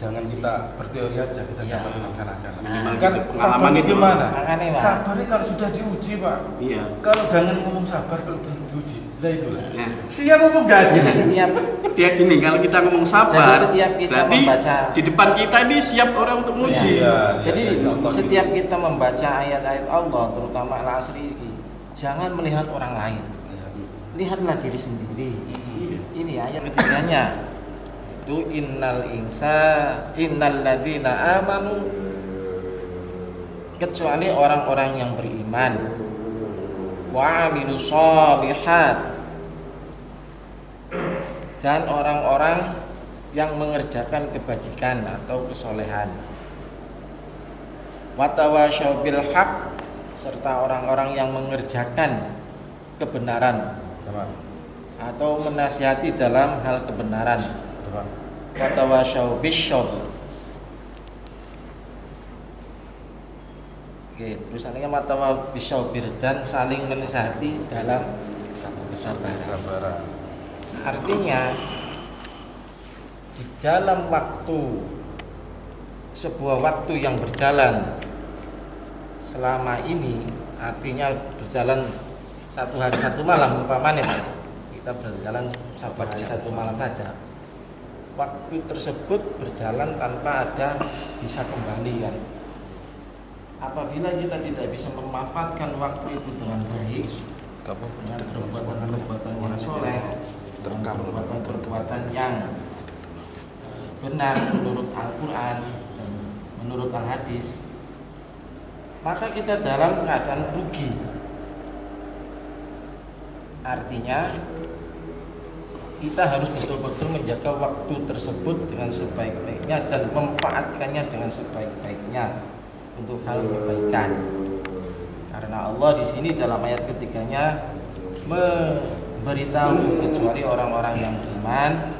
Jangan kita berteori aja, kita dapat melaksanakan. Minimal Kan gitu, sabar pengalaman itu itu gimana? Makanya, Pak. Sabar ini kalau sudah diuji, Pak. Iya. Kalau jangan ngomong sabar kalau belum diuji. Lah itulah. Nah, Siap ngomong enggak ada. Jadi setiap dia gini, kalau kita ngomong sabar, Jadi setiap kita berarti membaca, di depan kita ini siap orang untuk menguji. Iya. jadi contoh setiap kita membaca ayat-ayat Allah, terutama Al-Asri ini, jangan melihat orang lain. Lihatlah diri sendiri. Ini ayat ketiganya. Itu innal ladzina amanu, kecuali orang-orang yang beriman, wa amilus shalihat, dan orang-orang yang mengerjakan kebajikan atau kesolehan, wa tawasyaw bil haq, serta orang-orang yang mengerjakan kebenaran atau menasihati dalam hal kebenaran, wa tawasyaw bisyabr. Oke, terusannya matawa bisyabir, dan saling menasihati dalam kesabaran. Artinya di dalam sebuah waktu yang berjalan selama ini, artinya berjalan satu hari satu malam umpamanya, kita berjalan satu hari satu malam saja, waktu tersebut berjalan tanpa ada bisa kembali kan. Apabila kita tidak bisa memanfaatkan waktu itu dengan baik, dengan perbuatan yang soleh, dengan perbuatan yang benar menurut Al-Quran dan menurut Al-Hadis, maka kita dalam keadaan rugi. Artinya kita harus betul-betul menjaga waktu tersebut dengan sebaik-baiknya dan memanfaatkannya dengan sebaik-baiknya untuk hal kebaikan. Karena Allah di sini dalam ayat ketiganya memberitahu kecuali orang-orang yang beriman,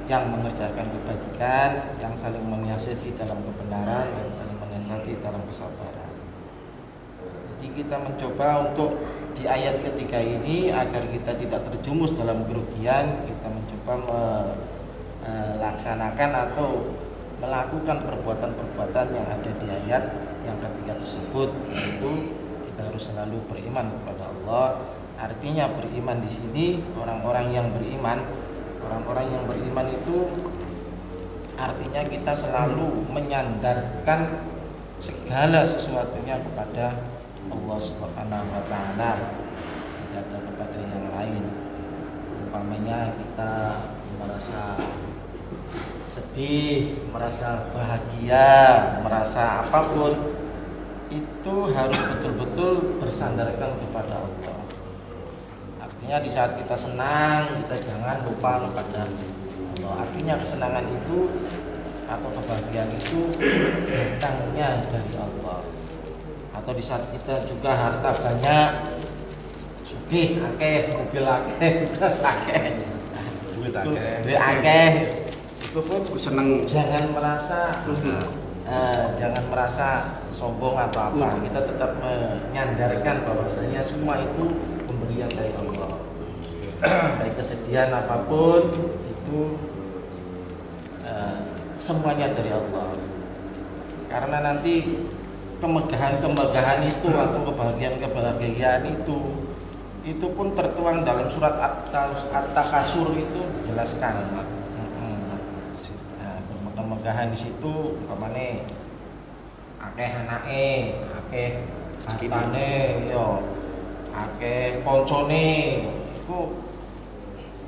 yang mengerjakan kebajikan, yang saling menasihati dalam kebenaran dan saling menasihati dalam kesabaran. Jadi kita mencoba untuk di ayat ketiga ini agar kita tidak terjumus dalam kerugian, kita mencoba melaksanakan atau melakukan perbuatan-perbuatan yang ada di ayat yang ketiga tersebut, yaitu kita harus selalu beriman kepada Allah. Artinya beriman di sini orang-orang yang beriman itu artinya kita selalu menyandarkan segala sesuatunya kepada Allah Subhanahu wa taala, tidak ada kepada yang lain. Umpamanya kita merasa sedih, merasa bahagia, merasa apapun, itu harus betul-betul bersandarkan kepada Allah. Artinya di saat kita senang, kita jangan lupa kepada Allah. Artinya kesenangan itu atau kebahagiaan itu datangnya dari Allah. Atau di saat kita juga harta banyak, sugih akeh, mobil akeh, beras akeh, duit akeh, itu pun Seneng. jangan merasa sombong atau apa. Kita tetap menyandarkan bahwasanya semua itu pemberian dari Allah. Baik kesedihan apapun itu semuanya dari Allah. Karena nanti kemegahan itu atau kebahagiaan itu pun tertuang dalam surat At-Takasur, itu dijelaskan. Kemegahan di situ umpamane akeh anake, akeh hartane, yo akeh koncone, itu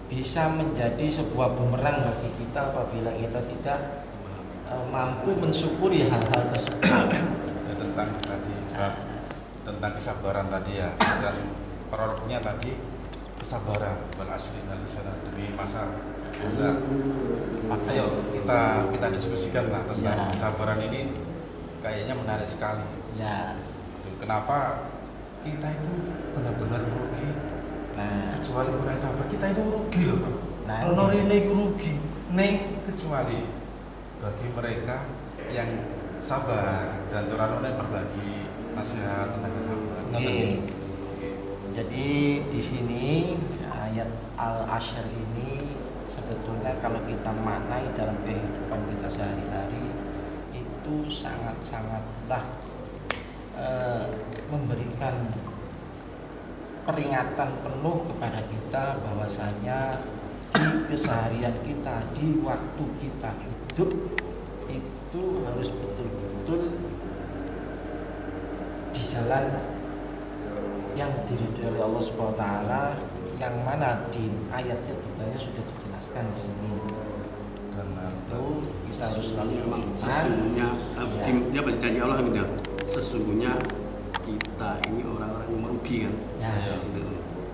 bisa menjadi sebuah bumerang bagi kita apabila kita tidak mampu mensyukuri hal-hal tersebut. Tentang kesabaran tadi ya, dan prolognya tadi kesabaran wal asri demi masa. Ayo kita diskusikan lah tentang kesabaran ini, kayaknya menarik sekali. Ya. Kenapa kita itu benar-benar rugi? Kecuali orang sabar, kita itu rugi loh. Kalau ini rugi, kecuali bagi mereka yang sabar dan orang berbagi nasihat tentang kesabaran. Jadi di sini ayat Al-Ashr ini sebetulnya sebenarnya kalau kita maknai dalam kehidupan kita sehari-hari itu sangat-sangatlah memberikan peringatan penuh kepada kita bahwasanya di keseharian kita, di waktu kita hidup itu harus betul-betul di jalan yang diridhoi oleh Allah Subhanahu wa taala, yang mana di ayatnya detailnya sudah dijelaskan di sini. Karena Itu kita harus selalu memang beriman. sesungguhnya Ya. dia baca janji Allah gitu. Sesungguhnya kita ini orang-orang yang merugi kan. Ya. Gitu.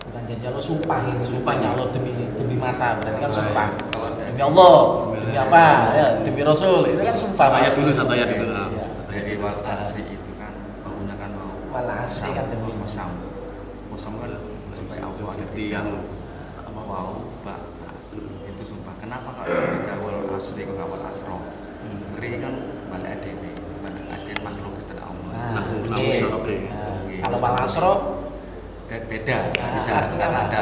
Bukan janji Allah, sumpah ini, Sumpah. sumpahnya Allah demi masa, berarti kan Nah, sumpah. kalau Demi Allah, demi apa? Ya, demi Rasul, itu kan sumpah. Satu ayat dulu, satu ayat dulu. Ya. Dari wal asri itu kan baunya kan mau Wal asri kan demi kosam kan sampai Allah ada seperti tiga. yang Wow ba itu sumpah. Kenapa kalau dibaca wal asri kok nggak wal asro? Ngeri kan balik adene sebenarnya adene makhluk kita Allah. Nah, Nah, oke. syarab deh. Nah, kalau wal asro Dan beda nggak Nah, bisa artinya karena apa? ada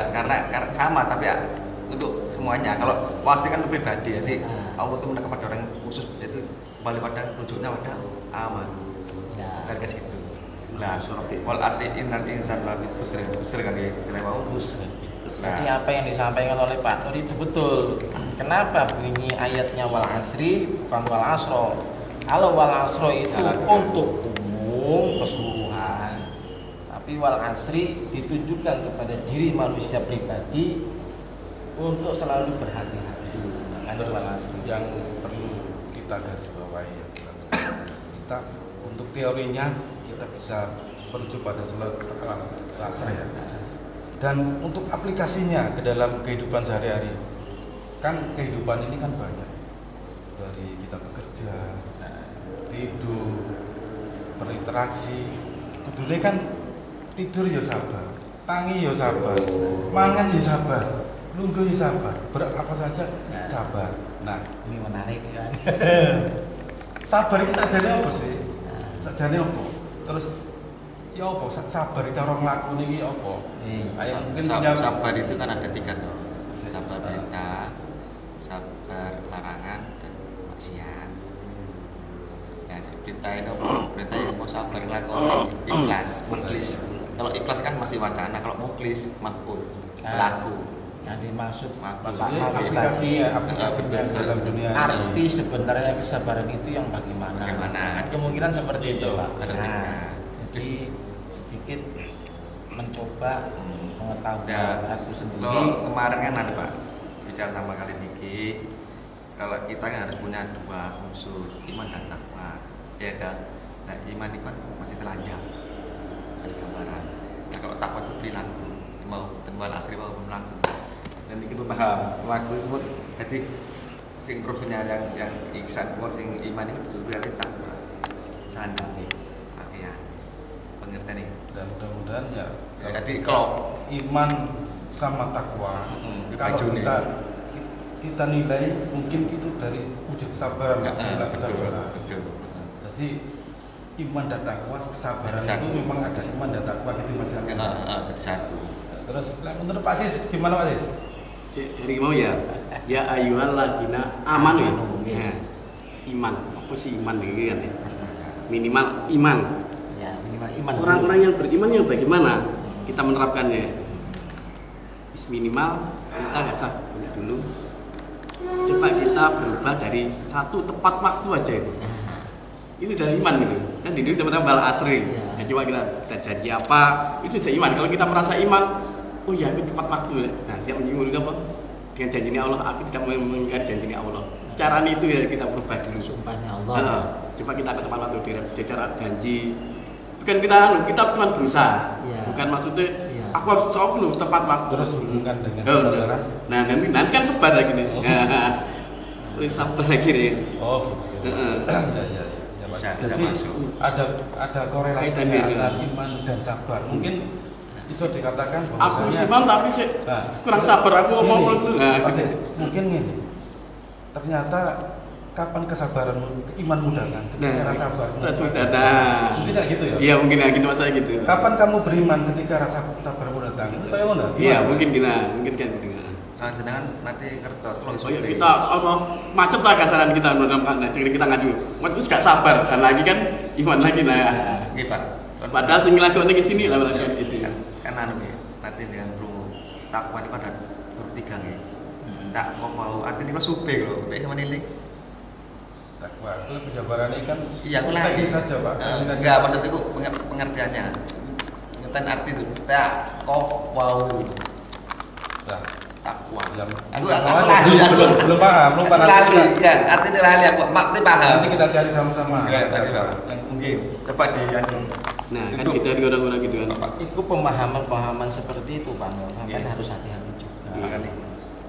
karena sama tapi ya, untuk semuanya. Kalau wal asri kan pribadi, jadi Nah. Allah itu menekan pada orang khusus, itu kembali pada rujuknya pada aman. ya. Dan ke situ. Nah, Syarab deh. wal asri innal insana lafi khusr kan ya istilah mau. Jadi apa yang disampaikan oleh Pak Nur itu betul. Kenapa bunyi ayatnya wal asri bukan wal asro? Kalau wal asro itu untuk umum keseluruhan, tapi wal asri ditujukan kepada diri manusia pribadi untuk selalu berhati-hati. Makanya wal asri. yang perlu kita garis bawahi ya, kita untuk teorinya kita bisa merujuk pada surat Al-Asr ya. Dan untuk aplikasinya ke dalam kehidupan sehari-hari, kan kehidupan ini kan banyak, dari kita bekerja, tidur, berinteraksi. Kudune kan tidur ya sabar, tangi ya sabar, mangan ya sabar, lungguh ya sabar, apa saja sabar. Nah, Ini menarik kan. sabar itu sajane apa sih? Sajane apa? Terus ya apa? Sabar itu orang ngelakuin ini apa? Ayo mungkin punya Sabar itu kan ada tiga tuh. Sabar perintah, sabar larangan, dan maksiat. Ya, si perintah itu perintah yang mau sabar ngelakuin ikhlas, mukhlis. Kalau ikhlas kan masih wacana, kalau mukhlis maf'ul, pelaku. Yang dimaksud maksudnya Pak Hafiz aplikasinya, tadi, aplikasinya dalam dunia arti sebenarnya kesabaran itu yang bagaimana? Bagaimana? Kan kemungkinan seperti itu, Pak. Ada tiga. Nah, jadi sedikit mencoba mengetahui Ya, aku sendiri. kalau kemarin kan ada Pak bicara sama kalian Niki, kalau kita kan harus punya dua unsur, iman dan takwa. Ya kan? Nah, iman itu kan masih telanjang, masih gambaran. Nah, kalau takwa itu perilaku, mau temuan asri mau perilaku. Dan ini kita paham perilaku itu jadi sing rohnya yang ihsan, sing iman itu betul betul takwa. Sandang nih, pakaian, pengertian nih. dan mudah-mudahan ya. Ya, jadi kalau iman sama takwa, di kalau baju nih. kita nilai mungkin itu dari wujud sabar, perilaku sabar. betul. Jadi iman dan takwa, kesabaran Satu. itu memang ada iman dan takwa gitu Mas. Jadi satu. Terus menurut Pak Sis gimana Pak Sis? Dari mau ya ayyuhalladzina amanu ya. Amanu, Ya. Iman. Apa sih iman ini kan ya? Minimal iman. Ya, minimal iman. Orang-orang yang beriman yang bagaimana kita menerapkannya? Minimal kita nggak usah banyak dulu. Coba kita berubah dari satu tepat waktu aja itu. Itu dari iman gitu. Kan di dulu teman-teman bal asri. Ya. Ya, coba kita janji apa? Itu sudah iman. Kalau kita merasa iman, oh ya itu tepat waktu. Nah, tidak menyinggung apa? Dengan janjinya Allah, aku tidak mengingkari janjinya Allah. Cara itu ya kita berubah dulu. Sumpahnya Allah. Coba kita ke tempat waktu di cara janji. Bukan kita cuma berusaha. Iya. Bukan maksudnya Iya. aku harus coba dulu tepat waktu. Terus hubungkan dengan Oh, kesabaran. nah nanti kan sebar lagi nih. Oh. Nah, sabar lagi nih. Oh, gitu. Heeh. Ya, ya, ya. Pak. Bisa Jadi masuk. ada korelasinya Kaitannya dengan- antara iman dan sabar. Mungkin bisa dikatakan Aku bahwasanya iman tapi sih Nah, kurang sabar aku ngomong gini, dulu. Nah, Pak Sis, mungkin gini. Ternyata kapan kesabaranmu, imanmu datang? Ketika Nah, rasa sabarmu. sudah datang. Mungkin kayak gitu ya. Iya mungkin ya gitu masa gitu. Kapan kamu beriman ketika rasa sabarmu datang? Itu kayak mana? Iya mungkin kan gitu. jenengan nanti ngertos kalau Oh ya kita macet lah kasaran kita menurut kita ngadu. Macet gak sabar dan lagi kan iman lagi nah. Nggih, Pak. Padahal sing nglakoni ke sini lah kan gitu. Kan anu nggih, nanti dengan krungu takwa niku ada huruf 3 nggih. Tak kok mau artinya kok supe lho, mek sama nilai. Takwa itu penjabarannya kan Iya, aku lagi saja Pak. Enggak, maksudku pengertiannya. Pengertian arti itu tak kof wow Nah, takwa. Aku lali belum paham, lali. Ya, artinya lali aku maknanya paham. Nanti kita cari sama-sama. Ya, tadi Pak. Yang mungkin coba di Nah, kan kita di orang-orang gitu kan. Itu pemahaman-pemahaman seperti itu Pak Nur, sampai Iya. harus hati-hati juga. Iya.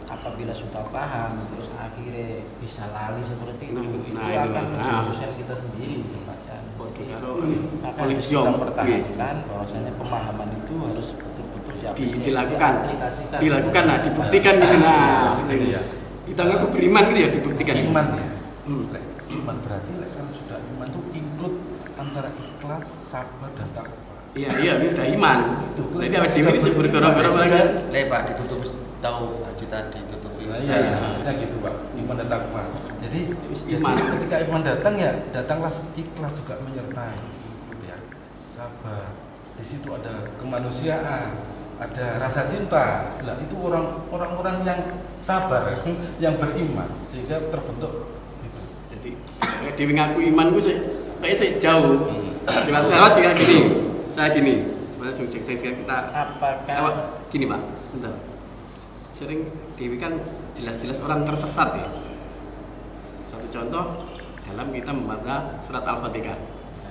Apabila sudah paham, terus akhirnya bisa lali seperti itu, Nah, itu itu. akan Nah. urusan kita sendiri Pak. Karo Maka oleh harus Siom kita pertahankan bahwasanya pemahaman itu harus betul-betul dilakukan, diaplikasikan. dilakukan, nah dibuktikan gitu nah. Iya. Kita ngaku beriman gitu ya dibuktikan. Iman ya. Hmm. Lek, iman berarti lek kan sudah iman tuh include antara ikhlas, sabar dan takwa. Iya, ini sudah iman. Itu. Jadi awake dhewe disebut gara-gara kan. Pak ditutup tahu haji tadi tutupi. Nah, Iya. iya, maksudnya gitu Pak. Iman dan takwa. Jadi Iman. ketika iman datang ya datanglah ikhlas juga menyertai. Gitu ya. Sabar. Di situ ada kemanusiaan, ada rasa cinta. Lah itu orang-orang yang sabar, yang beriman sehingga terbentuk itu. Jadi dhewe ngaku iman ku sih kayak sih jauh. Jangan salah sih kayak gini. Saya gini. Sebenarnya sing kita Apakah gini Pak, sebentar. Sering Dewi kan jelas-jelas orang tersesat ya. Satu contoh dalam kita membaca surat Al-Fatihah.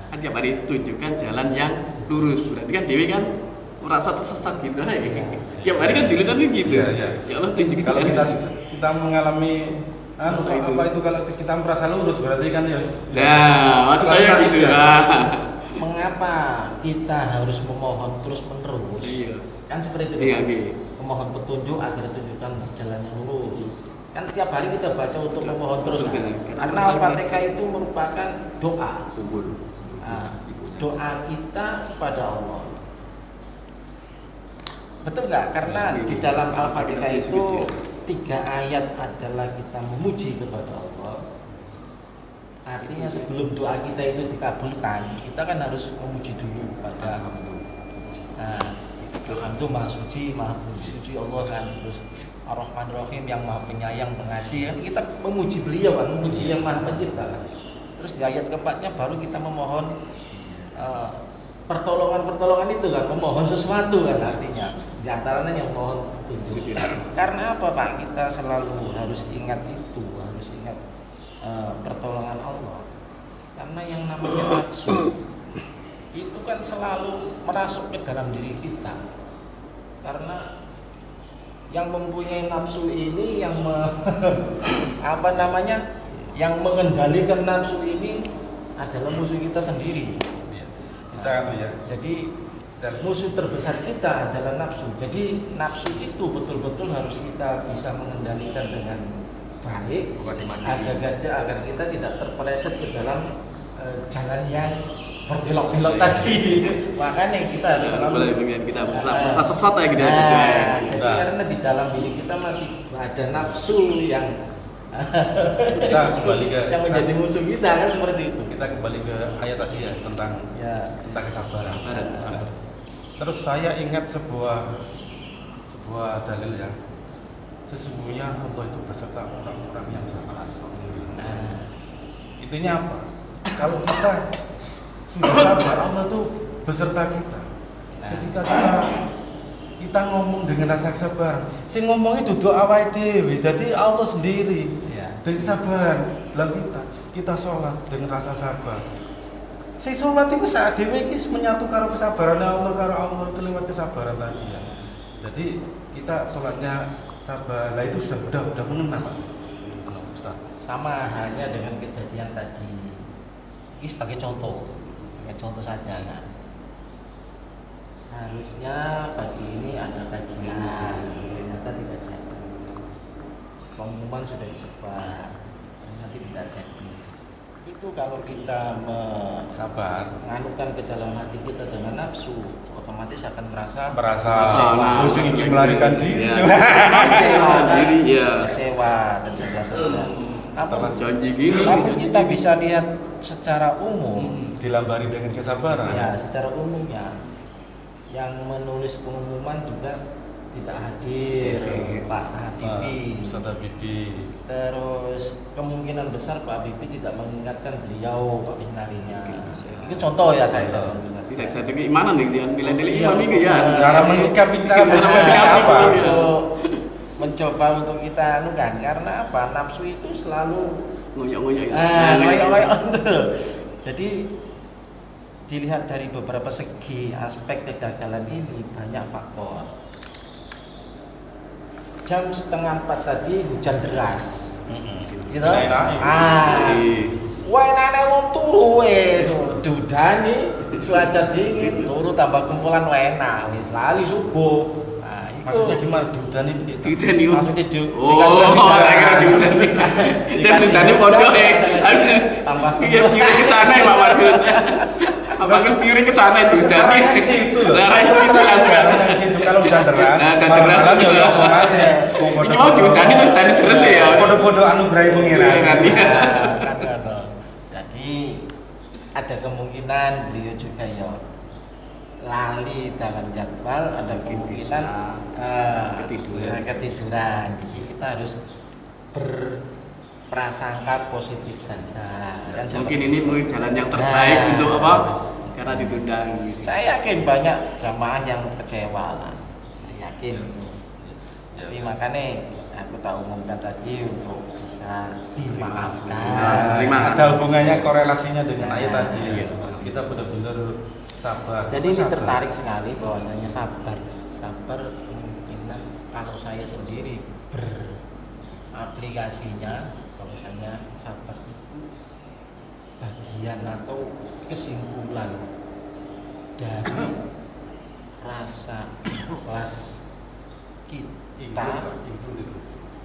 Kan tiap hari tunjukkan jalan yang lurus. Berarti kan Dewi kan merasa tersesat gitu aja. Tiap hari kan jurusan gitu. Iya, iya. Ya Allah tunjukkan Kalau jalan. kita mengalami Masa Pak, itu. apa itu kalau kita merasa lurus berarti kan ya. Nah, maksud saya Selamat gitu ya. ya. mengapa kita harus memohon terus-menerus? Iya. Kan seperti itu. Iya, Pak. iya. Memohon petunjuk agar tunjukkan jalan yang lurus. Kan tiap hari kita baca untuk memohon terus. Betul, Kan? kan? Karena Al-Fatihah itu merupakan doa. Nah, doa kita kepada Allah. Betul nggak? Karena Iya, di iya. dalam Al-Fatihah Kita itu spesifik. 3 ayat adalah kita memuji kepada Allah. Artinya sebelum doa kita itu dikabulkan, kita kan harus memuji dulu kepada Allah. Nah, Tuhan itu maha suci, maha suci Allah kan. Terus Ar-Rahman Ar-Rahim yang maha penyayang, pengasih kan. Kita memuji beliau kan, memuji yang maha pencipta kan. Terus di ayat keempatnya baru kita memohon pertolongan-pertolongan itu kan, memohon sesuatu kan artinya. Di antaranya yang mohon petunjuk. Karena apa Pak? Kita selalu harus ingat itu, harus ingat pertolongan Allah. Karena yang namanya nafsu itu kan selalu merasuk ke dalam diri kita. Karena yang mempunyai nafsu ini yang apa namanya? Yang mengendalikan nafsu ini adalah musuh kita sendiri. Kita kan ya. Jadi musuh terbesar kita adalah nafsu. Jadi nafsu itu betul-betul harus kita bisa mengendalikan dengan baik Bukan dimandiri. agar kita tidak terpeleset ke dalam jalan yang berbelok-belok tadi. Makanya kita harus Boleh pengen kita merasa sesat ya gitu. jadi karena di dalam diri kita masih ada nafsu yang Kita kembali ke yang menjadi musuh kita kan seperti itu. kita kembali ke ayat tadi ya tentang kesabaran. Sabar. Terus saya ingat sebuah dalil ya. Sesungguhnya Allah itu beserta orang-orang yang sabar. Intinya apa? Kalau kita sudah sabar, Allah itu beserta kita. Ketika kita ngomong dengan rasa sabar, sing ngomong itu doa awake dhewe. Jadi Allah sendiri. Dan kesabaran dalam kita sholat dengan rasa sabar. Si sholat itu saat dewe ini menyatu karo kesabaran Allah karo Allah itu lewat kesabaran tadi ya. Jadi kita sholatnya sabar. Lah itu sudah mengenal Pak. Ustaz. Sama halnya dengan kejadian tadi. Ini sebagai contoh saja kan. Harusnya pagi ini ada kajian, ternyata tidak jadi. Pengumuman sudah disebar, ternyata tidak jadi. Itu kalau kita Sabar. menganukan ke dalam hati kita dengan nafsu, otomatis akan merasa Terus ingin melarikan diri. Diri ya. kecewa dan sebagainya. Setelah Janji gini. Namun kita bisa lihat secara umum, dilambari dengan kesabaran. ya secara umumnya yang menulis pengumuman juga tidak hadir, Pak Habibie. Ustaz Habibie. Terus kemungkinan besar Pak Habibie tidak mengingatkan beliau Pak Pinarinya. Itu contoh ya saya contoh saja. Tidak saya keimanan nih dia nilai-nilai iman ini ya. Cara mensikapi cara Cara mensikapi mensikapi apa? ya. Mencoba untuk kita anukan karena apa? Nafsu itu selalu Ngoyak-ngoyak itu. ngoyak-ngoyak. Jadi dilihat dari beberapa segi aspek kegagalan ini banyak faktor. Jam 3:30 tadi hujan deras. Gitu. Wah, nenek wong turu wis dudani cuaca dingin, turu tambah kumpulan enak wis lali subuh. Nah, Maksudnya gimana? Dudani begitu. Dudani. maksudnya saya kira dudani. Dia dudani bodoh ya. tambah Piring ke sana ya Pak Markus. Pak Markus piring ke sana itu dudani. Di situ loh. Lah itu langsung. Di situ kalau udah deras. Nah, udah deras. malam ya ngomong aja. Ini mau dudani terus dudani terus ya. Bodoh-bodoh anugerah pengiran. Iya kan, iya. Jadi ada kemungkinan beliau juga ya lali dalam jadwal, ada kemungkinan ketiduran. Jadi kita harus berprasangka positif saja. Dan Mungkin ini mungkin jalan yang terbaik untuk apa? Karena ditunda gitu. Saya yakin banyak jamaah yang kecewa lah. Saya yakin. Tapi makanya aku tak umumkan tadi untuk bisa dimaafkan. Ada hubungannya korelasinya dengan ayat tadi. Kita benar-benar sabar. Jadi ini tertarik sekali bahwasanya sabar kemungkinan kalau saya sendiri beraplikasinya bahwasanya sabar itu bagian atau kesimpulan dari rasa ikhlas kita,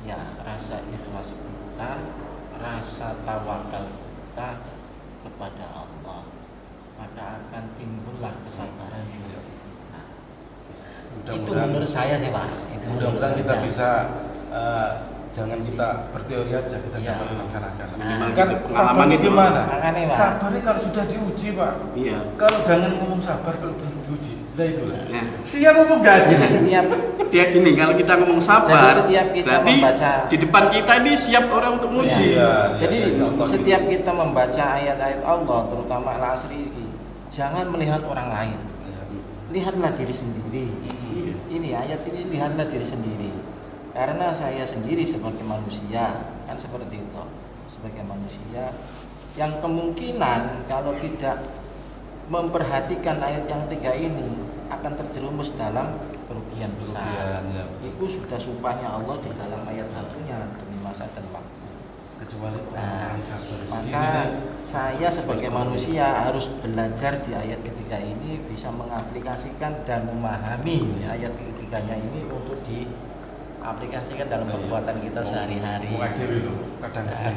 ya rasa ikhlas kita, rasa tawakal kita kepada Allah, maka akan timbullah kesabaran itu. Nah, itu menurut saya sih Pak. Mudah-mudahan kita bisa jangan kita berteori aja, kita dapat melaksanakan. Minimal Kan gitu, sabar pengalaman itu itu. gimana? Makanya, Pak. Sabarnya kalau sudah diuji Pak. Iya. Kalau jangan ngomong sabar kalau belum diuji. Nah itulah. Nah, Siap ngomong gak Jadi setiap dia gini kalau kita ngomong sabar, Jadi setiap kita berarti membaca- di depan kita ini siap orang untuk menguji. Iya. Jadi insya Allah. setiap kita membaca ayat-ayat Allah, terutama Al-Asri ini, jangan melihat orang lain. Lihatlah diri sendiri. Iya. Ini ayat ini lihatlah diri sendiri. Karena saya sendiri sebagai manusia, kan seperti itu. Sebagai manusia yang kemungkinan kalau tidak memperhatikan ayat yang 3 ini akan terjerumus dalam kerugian besar. Kerugian, ya. Itu sudah sumpahnya Allah di dalam ayat satunya demi masa dan waktu. Kecuali Nah, orang sabar. maka saya sebagai manusia harus belajar di ayat ketiga ini bisa mengaplikasikan dan memahami ayat ketiganya ini untuk diaplikasikan dalam perbuatan kita sehari-hari. Mau dewi lo, kadang-kadang.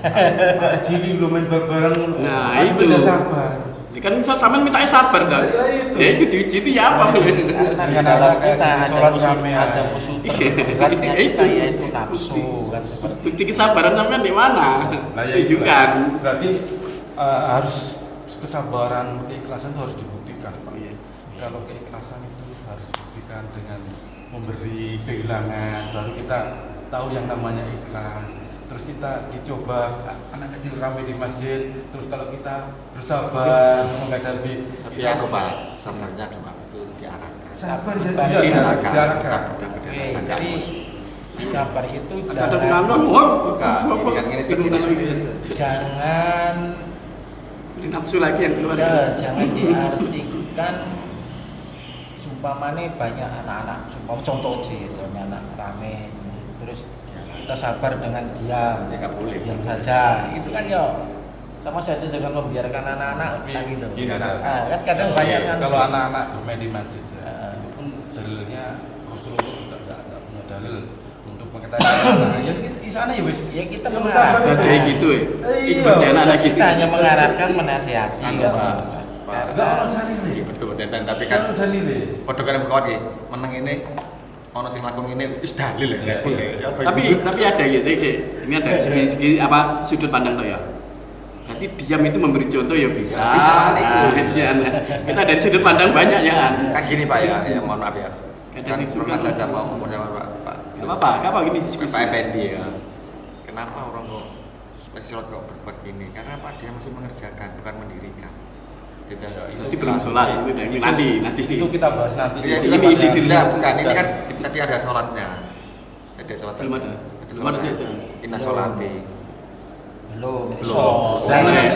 Jili lo main bareng. Nah, Aku itu. tidak sabar. Ini kan misal sama minta sabar kan? Ya, itu. Ya itu diuji itu ya apa? Karena di Dengan dalam kayak kita di sholat ada rame, musuh Iya. terberatnya kita Itu. yaitu nafsu kan seperti Bukti kesabaran sampean di mana? Nah, ya Tunjukkan. itulah. Berarti harus kesabaran, keikhlasan itu harus dibuktikan Pak. Iya. Kalau keikhlasan itu harus dibuktikan dengan memberi kehilangan, baru kita tahu yang namanya ikhlas. Terus kita dicoba anak kecil ramai di masjid, terus kalau kita bersabar menghadapi Tapi anu Pak, sabarnya cuma itu diarahkan. sabar Sabar ya diarahkan. diarahkan. Oke, jadi sabar itu Ada jangan nganggur, wah, Bukan, ini kan ini jangan Ini nafsu lagi yang keluar. jangan diartikan sumpamane banyak anak-anak, contoh anak rame terus kita sabar dengan diam, Ya, nggak boleh. diam saja. Itu kan ya sama saja dengan membiarkan anak-anak kan gitu. Gini, Kan kadang banyak kan kalau anak-anak bermain di masjid Ah. itu pun dalilnya Rasulullah juga tidak punya dalil untuk mengetahui anak. Ya sana ya wis. Ya kita Ya, mengarahkan. Mustafa Kayak gitu ya. Iya, Seperti anak-anak Kita gitu. hanya mengarahkan, menasihati. Anu, kan. Pak. Enggak ono dalile. Iya betul, dan tapi kan Kan dalile. padha karo berkawan iki, meneng ini ono sing lakon ngene wis dalil ya. Tapi ada gitu, ini ada segi apa sudut pandang tuh ya. Berarti diam itu memberi contoh ya bisa. Ya, bisa, Nah, itu. ya, kita dari sudut pandang banyak ya kan. Kan gini Pak ya, ya mohon maaf ya. Kan Kan dari pernah sudut- saya mau ngomong sama Pak. Gak apa-apa gini diskusi. Pak Effendi ya. Kenapa orang kok sholat kok berbuat gini? Karena apa? Dia masih mengerjakan, bukan mendirikan. Gitu. Nanti belum sholat, ini nanti. Itu kita bahas nanti. Ya, Ini ini ide dulu. tidak, bukan. Ini kan tadi ada sholatnya. Ada sholat. Belum ada. Belum ada sih. Inna sholati. Belum. Soleh.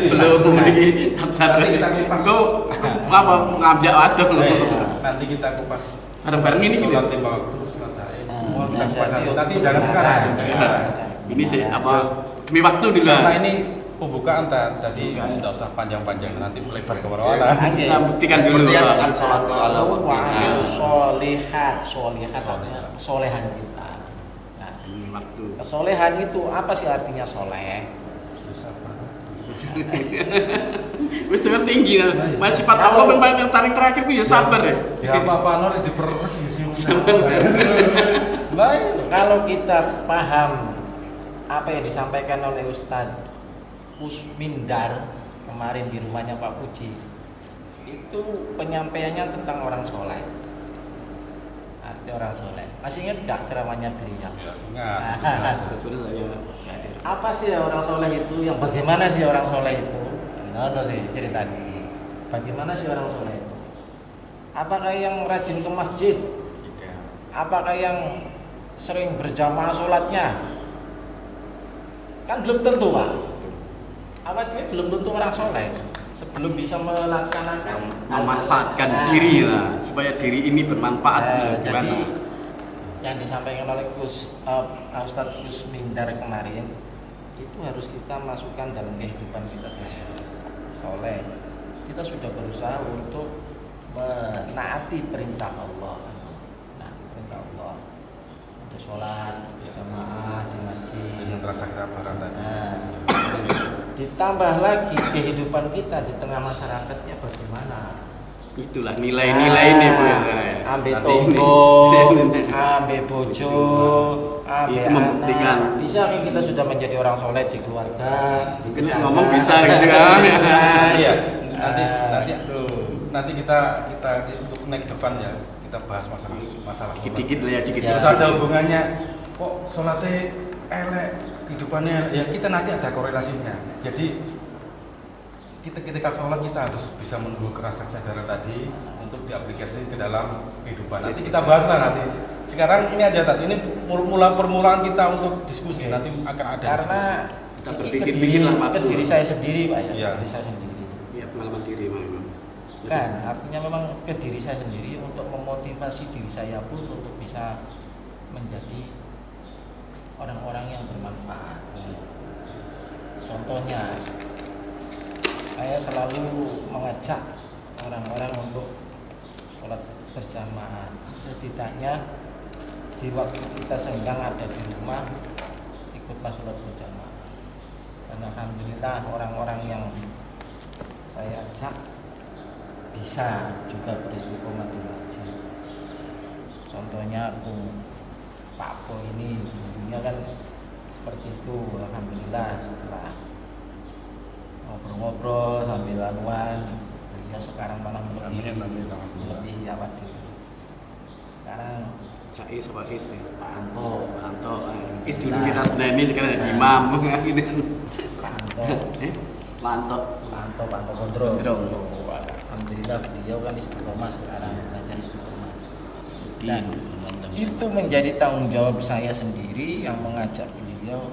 Belum ini satu. Nanti kita kupas. Kau apa ngajak waduh. Nanti kita kupas. Bareng-bareng ini gitu. Sholat lima waktu sholat tarawih. Semua kita kupas nanti. Nasihati. Nanti jangan sekarang. Sekarang. Ini sih apa demi waktu dulu. Karena ini pembukaan tadi Pembukaan. sudah usah panjang-panjang, nanti melebar ke Ya. mana-mana. Kita buktikan dulu. Seperti yang as-sholatu ala waktiha. Solihat artinya solehan kita. Nah, Demi waktu. kesolehan itu apa sih artinya soleh? Wis dengar tinggi kan. Mas sifat Allah yang paling terakhir ku ya sabar ya. Ya apa-apa Nur diperes ya sih. Baik. Kalau kita paham apa yang disampaikan oleh Ustadz Usmindar kemarin di rumahnya Pak Puji, itu penyampaiannya tentang orang soleh. Arti orang soleh. Masih ingat gak ceramahnya beliau? Enggak. Betul ya. Hadir. Apa sih orang soleh itu? Yang bagaimana sih orang soleh itu? Nah, sih cerita ini. Bagaimana sih orang soleh itu? Apakah yang rajin ke masjid? Tidak. Apakah yang sering berjamaah sholatnya? Kan belum tentu, Pak. Apa dia belum tentu orang soleh sebelum bisa melaksanakan Memanfaatkan Nah, diri lah supaya diri ini bermanfaat. jadi Gimana? yang disampaikan oleh Ustadz Usmindar kemarin itu harus kita masukkan dalam kehidupan kita sehari-hari. Soleh, kita sudah berusaha untuk menaati perintah Allah. Nah, perintah Allah untuk sholat berjamaah di masjid. Dengan rasa kesabaran tadi. Nah, ditambah lagi kehidupan kita di tengah masyarakatnya bagaimana? Itulah nilai-nilai ini Bu. Ambil Nanti tonggo, ini. ambil bojo, ambil Itu membuktikan. anak. Bisa kan kita sudah menjadi orang soleh di keluarga, di Mungkin tetangga. ngomong bisa gitu kan. Iya. Nanti itu. nanti kita untuk naik depan ya kita bahas masalah sholat. Dikit-dikit lah ya, dikit. Ya. Terus ada hubungannya kok sholatnya elek kehidupannya ya kita nanti ada korelasinya. Jadi kita ketika sholat kita harus bisa menunggu kerasa kesadaran tadi untuk diaplikasi ke dalam kehidupan. Nanti kita bahas lah nanti. Sekarang ini aja tadi ini permulaan kita untuk diskusi. Nanti akan ada Karena Kita ini berpikir-pikir lah, Pak. ke diri saya sendiri, Pak ya, Iya. ke diri saya sendiri. Ya pengalaman diri memang. Kan artinya memang ke diri saya sendiri untuk memotivasi diri saya pun untuk bisa menjadi orang-orang yang bermanfaat. Contohnya, saya selalu mengajak orang-orang untuk sholat berjamaah. Setidaknya di waktu kita senggang ada di rumah, ikutlah sholat berjamaah. Dan alhamdulillah orang-orang yang saya ajak bisa juga beristiqomah di masjid. Contohnya Pak Po ini dulunya kan seperti itu. Alhamdulillah setelah ngobrol-ngobrol sambil laluan beliau sekarang malah Amin, amin, lebih awet. Sekarang Cais apa Is ya? Pak Anto, Anto. Is dulu kita sendiri sekarang jadi imam. Gitu. Pak Anto, Mantap. Pak Anto Gondrong. Gondrong. Alhamdulillah beliau kan istiqomah sekarang belajar istiqomah. Dan Itu menjadi tanggung jawab saya sendiri yang mengajak beliau.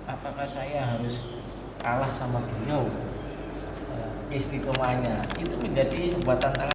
Apakah saya harus kalah sama beliau istiqomahnya? Itu menjadi sebuah tantangan.